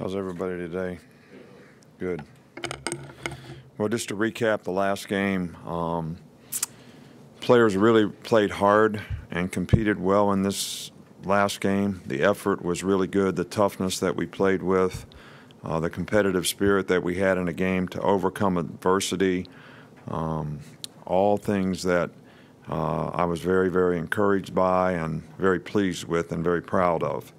How's everybody today? Good. Well, just to recap the last game, players really played hard and competed well in this last game. The effort was really good, the toughness that we played with, the competitive spirit that we had in a game to overcome adversity, all things that I was very, very encouraged by and very pleased with and very proud of.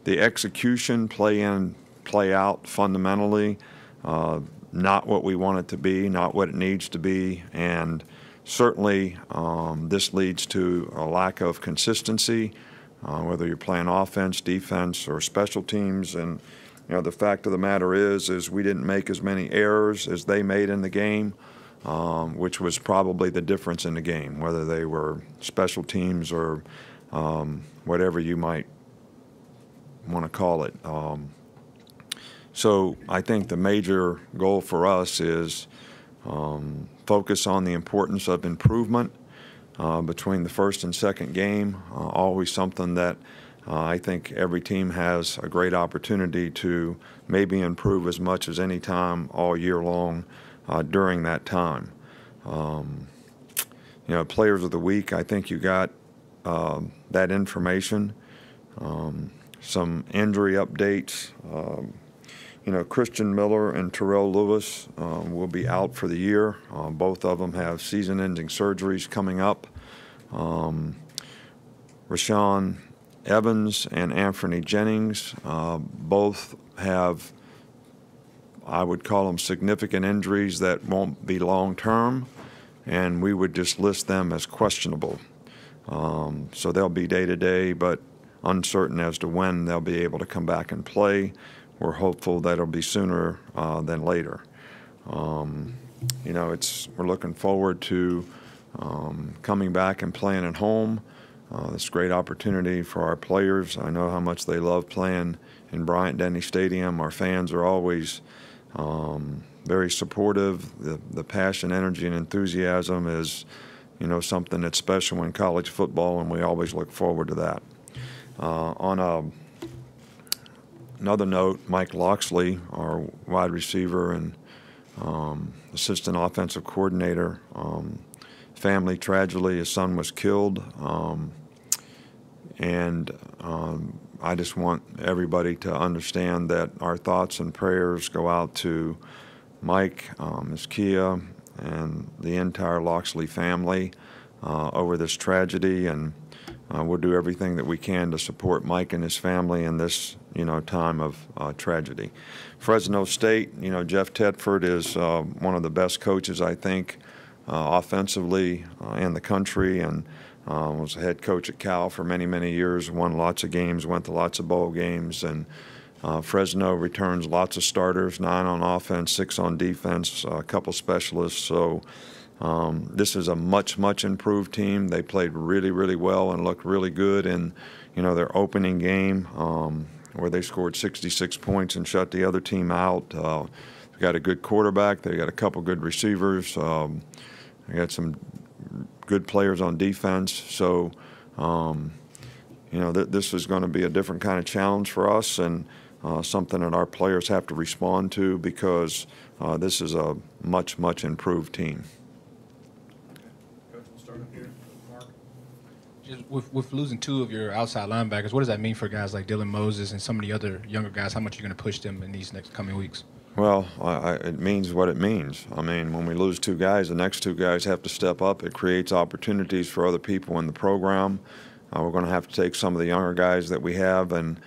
The execution, play in, play out, fundamentally, not what we want it to be, not what it needs to be, and certainly this leads to a lack of consistency, whether you're playing offense, defense, or special teams. And the fact of the matter is we didn't make as many errors as they made in the game, which was probably the difference in the game, whether they were special teams or whatever you might want to call it. So I think the major goal for us is focus on the importance of improvement between the first and second game. Always something that I think every team has a great opportunity to maybe improve as much as any time all year long during that time. Players of the week, I think you got that information. Some injury updates. Christian Miller and Terrell Lewis will be out for the year. Both of them have season-ending surgeries coming up. Rashawn Evans and Anthony Jennings both have, I would call them, significant injuries that won't be long-term, and we would just list them as questionable. So they'll be day-to-day, but uncertain as to when they'll be able to come back and play. We're hopeful that it'll be sooner than later. We're looking forward to coming back and playing at home. It's a great opportunity for our players. I know how much they love playing in Bryant-Denny Stadium. Our fans are always very supportive. The passion, energy, and enthusiasm is, something that's special in college football, and we always look forward to that. On another note, Mike Loxley, our wide receiver and assistant offensive coordinator, family tragedy, his son was killed. I just want everybody to understand that our thoughts and prayers go out to Mike, Ms. Kia, and the entire Loxley family over this tragedy, and we'll do everything that we can to support Mike and his family in this, time of tragedy. Fresno State, Jeff Tedford is one of the best coaches, I think, offensively in the country, and was a head coach at Cal for many, many years, won lots of games, went to lots of bowl games, and Fresno returns lots of starters, 9 on offense, 6 on defense, a couple specialists. So this is a much, much improved team. They played really, really well and looked really good in, their opening game where they scored 66 points and shut the other team out. They got a good quarterback. They got a couple good receivers. They got some good players on defense. So, this is going to be a different kind of challenge for us, and something that our players have to respond to, because this is a much, much improved team. Coach, we'll start up here. Mark. Just with losing 2 of your outside linebackers, what does that mean for guys like Dylan Moses and some of the other younger guys? How much are you going to push them in these next coming weeks? Well, it means what it means. I mean, when we lose 2 guys, the next 2 guys have to step up. It creates opportunities for other people in the program. We're going to have to take some of the younger guys that we have and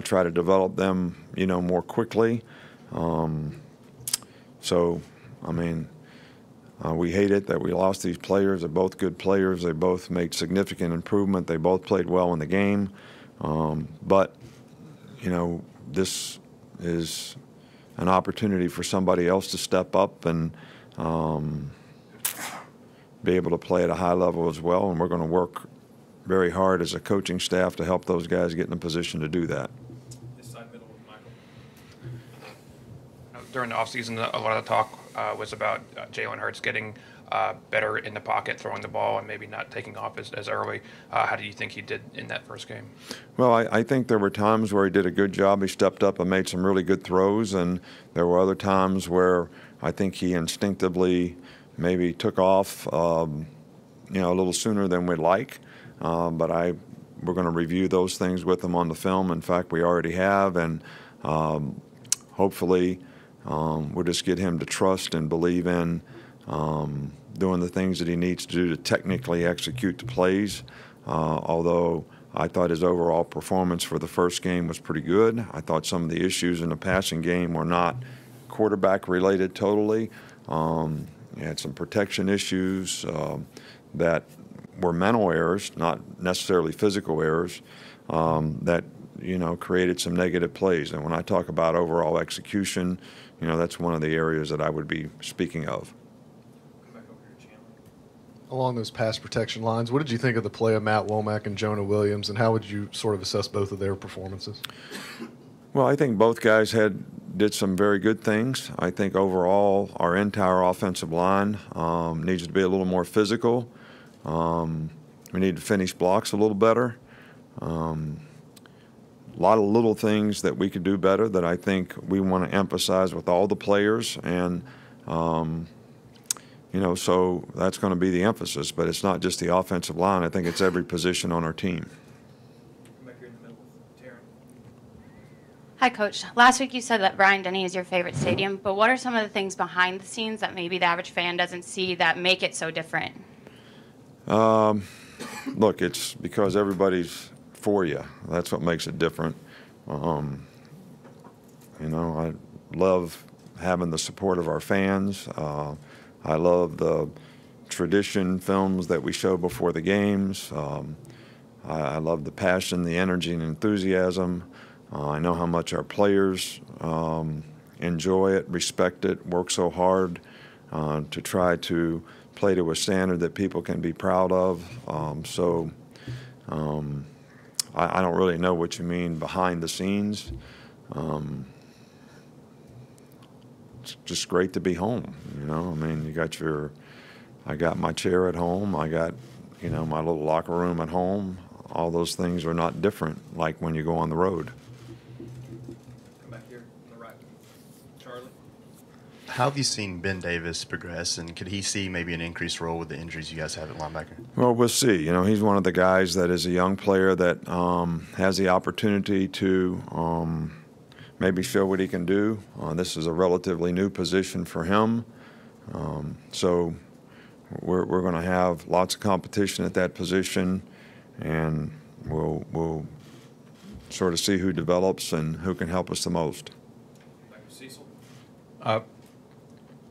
try to develop them, more quickly. We hate it that we lost these players. They're both good players. They both made significant improvement. They both played well in the game. But this is an opportunity for somebody else to step up and be able to play at a high level as well. And we're going to work very hard as a coaching staff to help those guys get in a position to do that. This side middle with Michael. During the offseason, a lot of the talk was about Jalen Hurts getting better in the pocket, throwing the ball, and maybe not taking off as early. How do you think he did in that first game? Well, I think there were times where he did a good job. He stepped up and made some really good throws, and there were other times where I think he instinctively maybe took off, a little sooner than we'd like. But we're going to review those things with him on the film. In fact, we already have, and hopefully we'll just get him to trust and believe in doing the things that he needs to do to technically execute the plays. Although I thought his overall performance for the first game was pretty good. I thought some of the issues in the passing game were not quarterback related totally. He had some protection issues that were mental errors, not necessarily physical errors, that created some negative plays. And when I talk about overall execution, that's one of the areas that I would be speaking of. Along those pass protection lines, what did you think of the play of Matt Womack and Jonah Williams, and how would you sort of assess both of their performances? Well, I think both guys did some very good things. I think overall our entire offensive line needs to be a little more physical. We need to finish blocks a little better. A lot of little things that we could do better that I think we want to emphasize with all the players, and so that's going to be the emphasis. But it's not just the offensive line. I think it's every position on our team. Hi, Coach. Last week you said that Bryant-Denny is your favorite stadium, but what are some of the things behind the scenes that maybe the average fan doesn't see that make it so different? Look, it's because everybody's for you. That's what makes it different. I love having the support of our fans. I love the tradition films that we show before the games. I love the passion, the energy, and enthusiasm. I know how much our players enjoy it, respect it, work so hard to try to play to a standard that people can be proud of. I don't really know what you mean behind the scenes. It's just great to be home. I got my chair at home. I got, my little locker room at home. All those things are not different like when you go on the road. Come back here on the right. Charlie? How have you seen Ben Davis progress, and could he see maybe an increased role with the injuries you guys have at linebacker? Well, we'll see. He's one of the guys that is a young player that has the opportunity to maybe show what he can do. This is a relatively new position for him. So we're going to have lots of competition at that position, and we'll sort of see who develops and who can help us the most.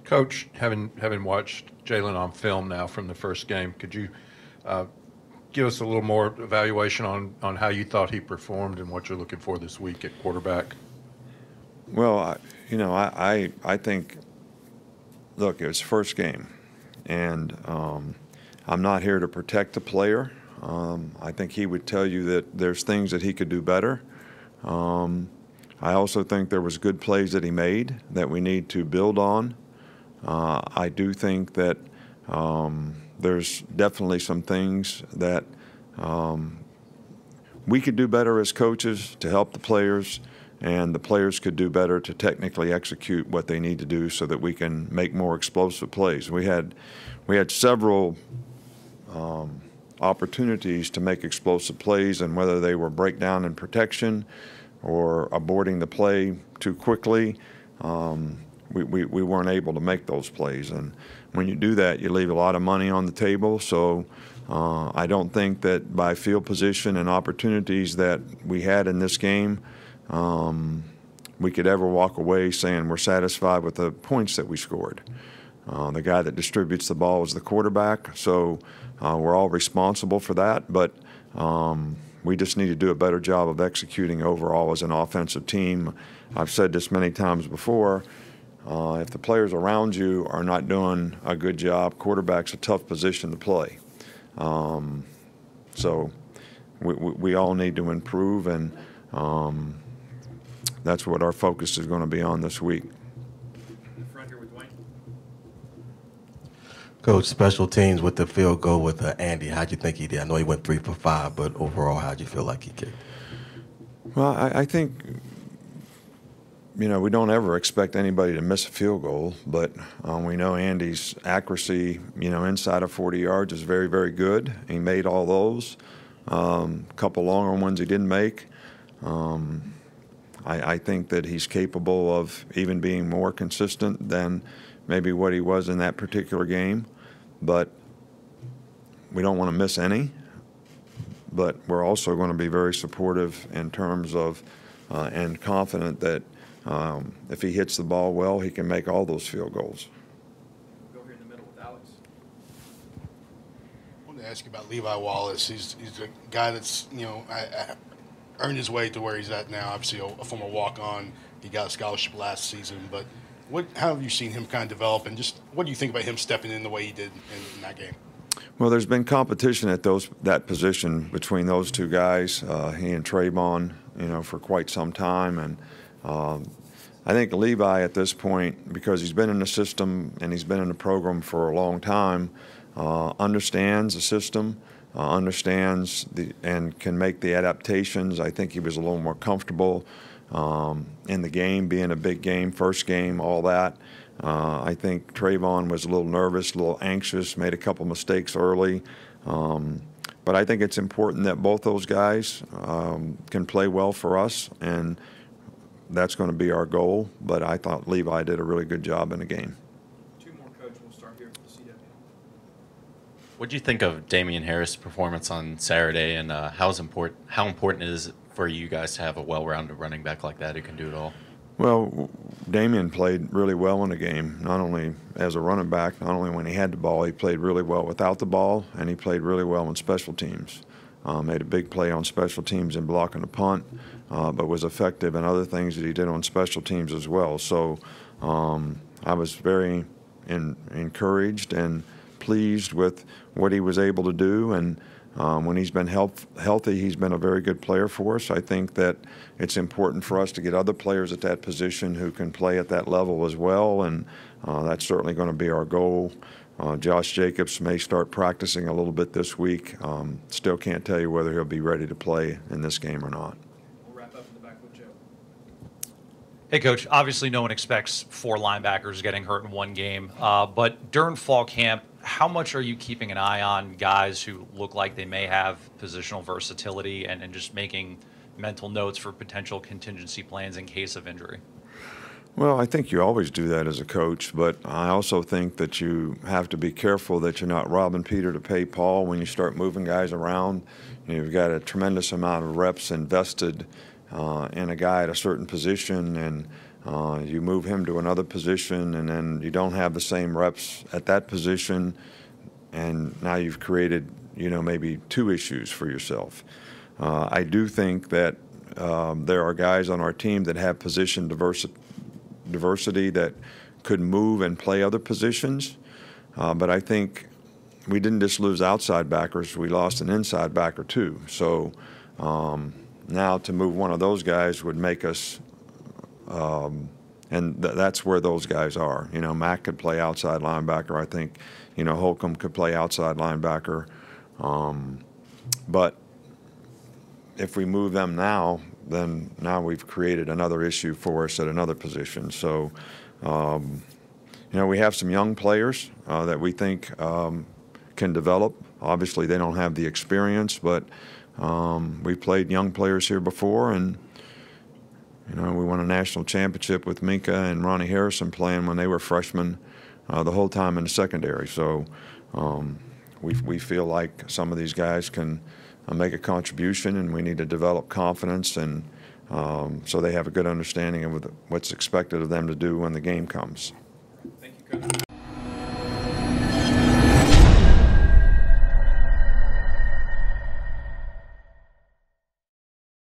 Coach, having watched Jalen on film now from the first game, could you give us a little more evaluation on how you thought he performed and what you're looking for this week at quarterback? Well, I think, look, it was first game, and I'm not here to protect the player. I think he would tell you that there's things that he could do better. I also think there was good plays that he made that we need to build on. I do think that there's definitely some things that we could do better as coaches to help the players, and the players could do better to technically execute what they need to do so that we can make more explosive plays. We had several opportunities to make explosive plays, and whether they were breakdown in protection or aborting the play too quickly, we weren't able to make those plays. And when you do that, you leave a lot of money on the table. So I don't think that by field position and opportunities that we had in this game, we could ever walk away saying we're satisfied with the points that we scored. The guy that distributes the ball is the quarterback, so we're all responsible for that, but we just need to do a better job of executing overall as an offensive team. I've said this many times before. If the players around you are not doing a good job, quarterback's a tough position to play. So we all need to improve, and that's what our focus is going to be on this week. In the front here with Dwayne. Coach, special teams with the field goal with Andy. How'd you think he did? I know he went 3 for 5, but overall, how'd you feel like he kicked? Well, I think, you know, we don't ever expect anybody to miss a field goal, but we know Andy's accuracy, you know, inside of 40 yards is very, very good. He made all those. A couple longer ones he didn't make. I think that he's capable of even being more consistent than maybe what he was in that particular game, but we don't want to miss any. But we're also going to be very supportive in terms of and confident that if he hits the ball well, he can make all those field goals. We'll go here in the middle with Alex. I wanted to ask you about Levi Wallace. He's a guy that's, you know, earned his way to where he's at now. Obviously, a former walk-on. He got a scholarship last season. But how have you seen him kind of develop, and just what do you think about him stepping in the way he did in that game? Well, there's been competition at that position between those two guys, he and Trayvon, you know, for quite some time. And I think Levi at this point, because he's been in the system and he's been in the program for a long time, understands the system, understands and can make the adaptations. I think he was a little more comfortable in the game, being a big game, first game, all that. I think Trayvon was a little nervous, a little anxious, made a couple mistakes early. But I think it's important that both those guys can play well for us, and that's going to be our goal. But I thought Levi did a really good job in the game. Two more, Coach. We'll start here for the CW. What do you think of Damian Harris' performance on Saturday, and how important is it for you guys to have a well-rounded running back like that who can do it all? Well, Damian played really well in the game, not only as a running back, not only when he had the ball, he played really well without the ball, and he played really well in special teams. Made a big play on special teams in blocking the punt, but was effective in other things that he did on special teams as well. So I was very encouraged and pleased with what he was able to do, and when he's been healthy, he's been a very good player for us. I think that it's important for us to get other players at that position who can play at that level as well, and that's certainly going to be our goal. Josh Jacobs may start practicing a little bit this week. Still can't tell you whether he'll be ready to play in this game or not. We'll wrap up in the back with Joe. Hey, Coach, obviously no one expects 4 linebackers getting hurt in one game, but during fall camp, how much are you keeping an eye on guys who look like they may have positional versatility and just making mental notes for potential contingency plans in case of injury? Well, I think you always do that as a coach, but I also think that you have to be careful that you're not robbing Peter to pay Paul when you start moving guys around. You've got a tremendous amount of reps invested in a guy at a certain position, and you move him to another position, and then you don't have the same reps at that position, and now you've created, you know, maybe 2 issues for yourself. I do think that there are guys on our team that have position diversity that could move and play other positions, but I think we didn't just lose outside backers, we lost an inside backer too. So now to move one of those guys would make us and that's where those guys are. You know, Mack could play outside linebacker. I think, you know, Holcomb could play outside linebacker. But if we move them now, then now we've created another issue for us at another position. So, you know, we have some young players that we think can develop. Obviously, they don't have the experience, but we've played young players here before, and you know, we won a national championship with Minka and Ronnie Harrison playing when they were freshmen the whole time in the secondary. So we feel like some of these guys can make a contribution, and we need to develop confidence, and so they have a good understanding of what's expected of them to do when the game comes. Thank you, Coach.